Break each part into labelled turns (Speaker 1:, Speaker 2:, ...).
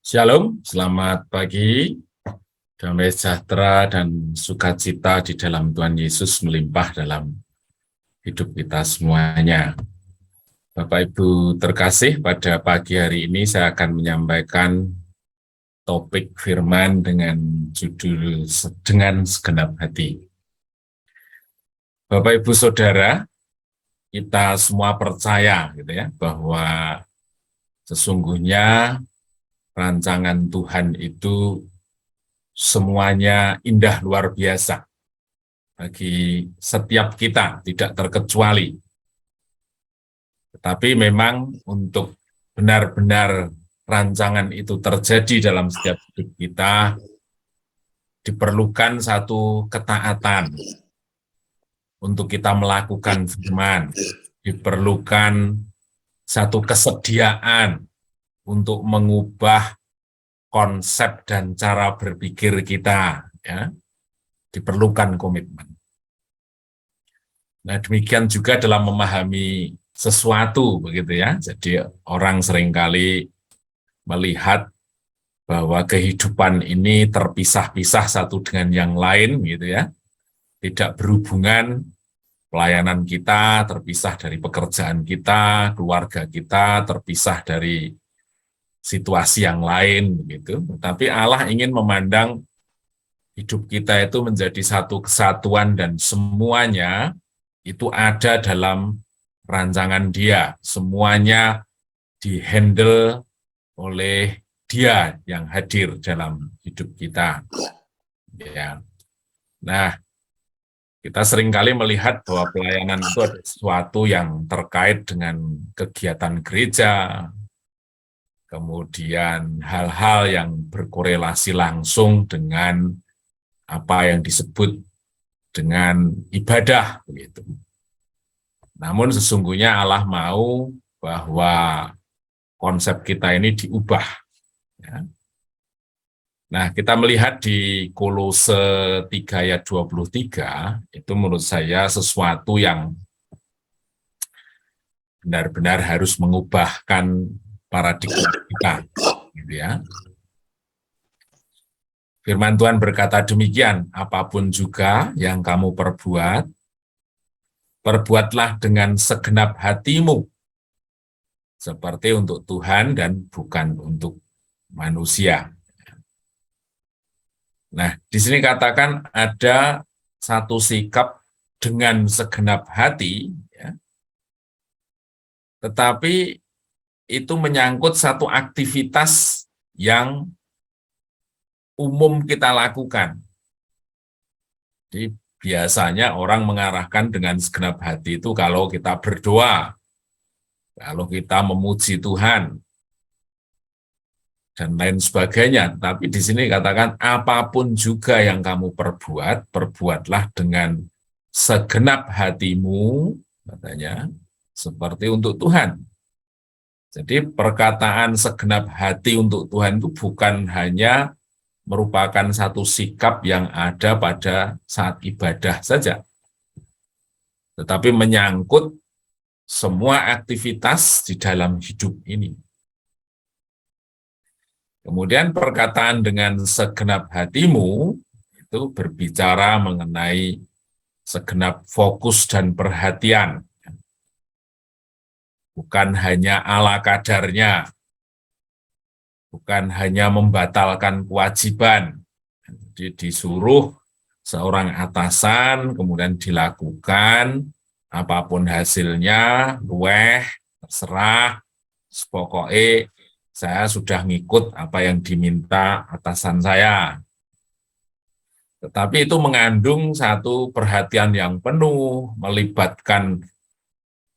Speaker 1: Shalom, selamat pagi, damai sejahtera dan sukacita di dalam Tuhan Yesus melimpah dalam hidup kita semuanya. Bapak Ibu terkasih, pada pagi hari ini saya akan menyampaikan topik firman dengan judul dengan segenap hati. Bapak Ibu Saudara, kita semua percaya gitu ya bahwa sesungguhnya rancangan Tuhan itu semuanya indah luar biasa bagi setiap kita, tidak terkecuali. Tetapi memang untuk benar-benar rancangan itu terjadi dalam setiap hidup kita, diperlukan satu ketaatan untuk kita melakukan firman, diperlukan satu kesediaan untuk mengubah konsep dan cara berpikir kita, ya, diperlukan komitmen. Nah, demikian juga dalam memahami sesuatu, begitu ya. Jadi orang seringkali melihat bahwa kehidupan ini terpisah-pisah satu dengan yang lain, gitu ya. Tidak berhubungan, pelayanan kita terpisah dari pekerjaan kita, keluarga kita terpisah dari situasi yang lain, begitu. Tapi Allah ingin memandang hidup kita itu menjadi satu kesatuan dan semuanya itu ada dalam rancangan Dia. Semuanya dihandle oleh Dia yang hadir dalam hidup kita. Ya. Nah, kita seringkali melihat bahwa pelayanan itu ada sesuatu yang terkait dengan kegiatan gereja, kemudian hal-hal yang berkorelasi langsung dengan apa yang disebut dengan ibadah, begitu. Namun sesungguhnya Allah mau bahwa konsep kita ini diubah. Ya. Nah, kita melihat di Kolose 3 ayat 23, itu menurut saya sesuatu yang benar-benar harus mengubahkan paradigma kita. Gitu ya. Firman Tuhan berkata demikian, apapun juga yang kamu perbuat, perbuatlah dengan segenap hatimu, seperti untuk Tuhan dan bukan untuk manusia. Nah, di sini katakan ada satu sikap dengan segenap hati, ya, tetapi itu menyangkut satu aktivitas yang umum kita lakukan. Jadi biasanya orang mengarahkan dengan segenap hati itu kalau kita berdoa, kalau kita memuji Tuhan, dan lain sebagainya. Tapi di sini katakan apapun juga yang kamu perbuat, perbuatlah dengan segenap hatimu, katanya, seperti untuk Tuhan. Jadi perkataan segenap hati untuk Tuhan itu bukan hanya merupakan satu sikap yang ada pada saat ibadah saja, tetapi menyangkut semua aktivitas di dalam hidup ini. Kemudian perkataan dengan segenap hatimu itu berbicara mengenai segenap fokus dan perhatian. Bukan hanya ala kadarnya, bukan hanya membatalkan kewajiban. Jadi disuruh seorang atasan, kemudian dilakukan, apapun hasilnya, luweh, terserah, pokoknya saya sudah ngikut apa yang diminta atasan saya. Tetapi itu mengandung satu perhatian yang penuh, melibatkan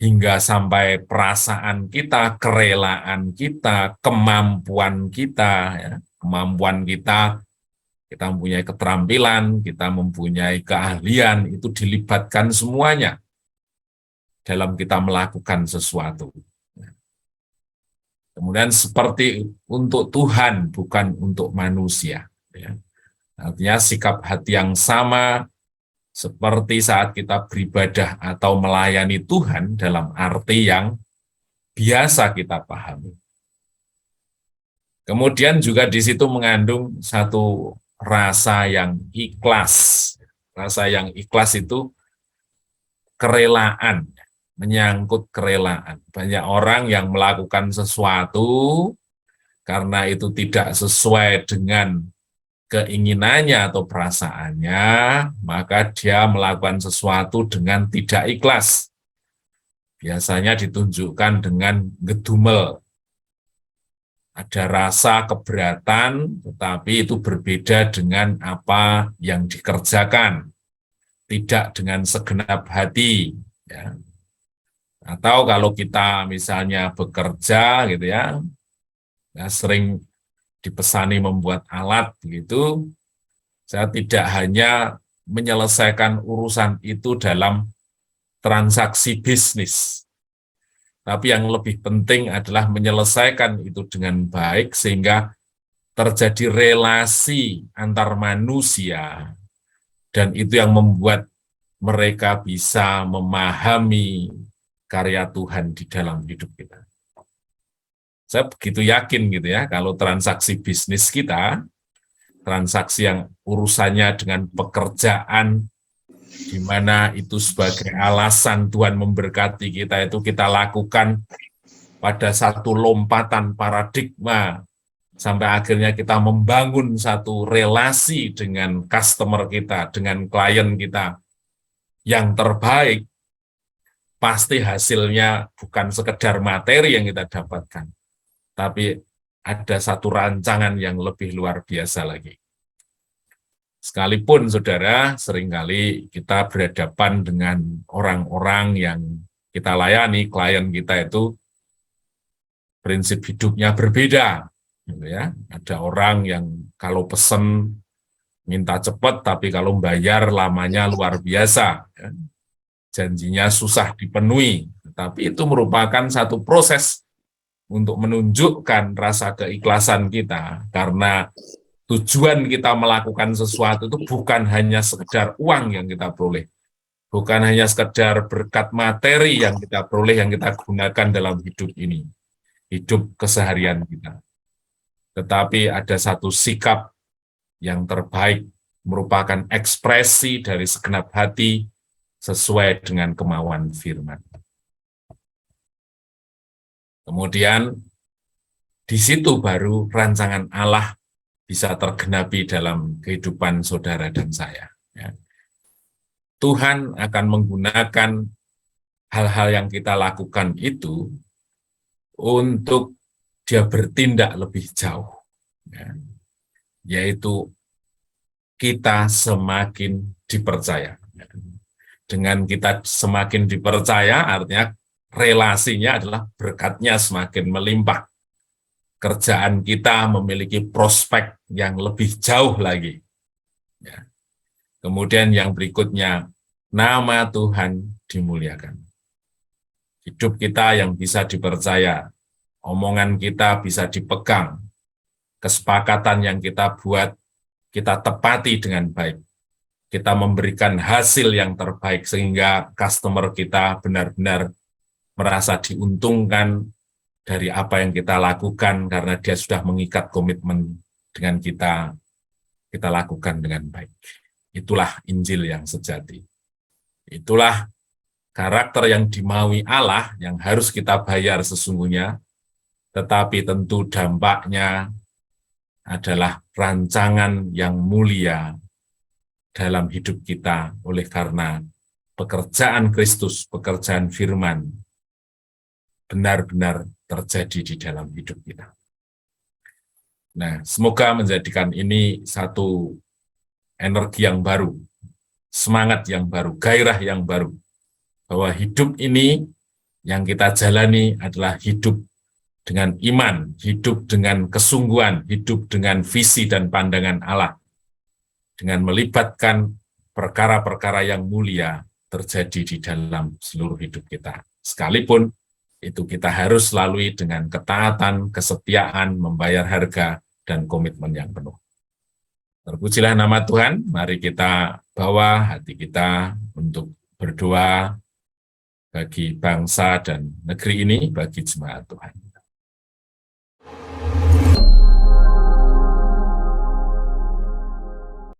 Speaker 1: hingga sampai perasaan kita, kerelaan kita, kemampuan kita, ya. Kemampuan kita mempunyai keterampilan, kita mempunyai keahlian, itu dilibatkan semuanya dalam kita melakukan sesuatu. Kemudian seperti untuk Tuhan, bukan untuk manusia. Ya. Artinya sikap hati yang sama seperti saat kita beribadah atau melayani Tuhan dalam arti yang biasa kita pahami. Kemudian juga di situ mengandung satu rasa yang ikhlas. Rasa yang ikhlas itu kerelaan, menyangkut kerelaan. Banyak orang yang melakukan sesuatu karena itu tidak sesuai dengan keinginannya atau perasaannya, maka dia melakukan sesuatu dengan tidak ikhlas. Biasanya ditunjukkan dengan gedumel. Ada rasa keberatan, tetapi itu berbeda dengan apa yang dikerjakan, tidak dengan segenap hati. Ya. Atau kalau kita misalnya bekerja, gitu ya, sering dipesani membuat alat, gitu. Saya tidak hanya menyelesaikan urusan itu dalam transaksi bisnis, tapi yang lebih penting adalah menyelesaikan itu dengan baik sehingga terjadi relasi antar manusia, dan itu yang membuat mereka bisa memahami karya Tuhan di dalam hidup kita. Saya begitu yakin gitu ya, kalau transaksi bisnis kita, transaksi yang urusannya dengan pekerjaan, di mana itu sebagai alasan Tuhan memberkati kita, itu kita lakukan pada satu lompatan paradigma, sampai akhirnya kita membangun satu relasi dengan customer kita, dengan klien kita yang terbaik, pasti hasilnya bukan sekedar materi yang kita dapatkan, tapi ada satu rancangan yang lebih luar biasa lagi. Sekalipun, saudara, seringkali kita berhadapan dengan orang-orang yang kita layani, klien kita itu prinsip hidupnya berbeda. Gitu ya. Ada orang yang kalau pesen minta cepat, tapi kalau bayar lamanya luar biasa. Ya. Janjinya susah dipenuhi. Tapi itu merupakan satu proses untuk menunjukkan rasa keikhlasan kita, karena tujuan kita melakukan sesuatu itu bukan hanya sekedar uang yang kita peroleh, bukan hanya sekedar berkat materi yang kita peroleh, yang kita gunakan dalam hidup ini, hidup keseharian kita. Tetapi ada satu sikap yang terbaik, merupakan ekspresi dari segenap hati sesuai dengan kemauan firman. Kemudian di situ baru rancangan Allah bisa tergenapi dalam kehidupan saudara dan saya. Ya. Tuhan akan menggunakan hal-hal yang kita lakukan itu untuk dia bertindak lebih jauh. Ya. Yaitu kita semakin dipercaya. Ya. Dengan kita semakin dipercaya, artinya relasinya adalah berkatnya semakin melimpah. Kerjaan kita memiliki prospek yang lebih jauh lagi. Ya. Kemudian yang berikutnya, nama Tuhan dimuliakan. Hidup kita yang bisa dipercaya, omongan kita bisa dipegang, kesepakatan yang kita buat, kita tepati dengan baik. Kita memberikan hasil yang terbaik sehingga customer kita benar-benar merasa diuntungkan dari apa yang kita lakukan, karena dia sudah mengikat komitmen dengan kita lakukan dengan baik. Itulah Injil yang sejati. Itulah karakter yang dimaui Allah yang harus kita bayar sesungguhnya, tetapi tentu dampaknya adalah rancangan yang mulia dalam hidup kita oleh karena pekerjaan Kristus, pekerjaan firman, benar-benar terjadi di dalam hidup kita. Nah, semoga menjadikan ini satu energi yang baru, semangat yang baru, gairah yang baru, bahwa hidup ini yang kita jalani adalah hidup dengan iman, hidup dengan kesungguhan, hidup dengan visi dan pandangan Allah, dengan melibatkan perkara-perkara yang mulia terjadi di dalam seluruh hidup kita. Sekalipun itu kita harus lalui dengan ketaatan, kesetiaan, membayar harga, dan komitmen yang penuh. Terpujilah nama Tuhan, mari kita bawa hati kita untuk berdoa bagi bangsa dan negeri ini, bagi jemaat Tuhan.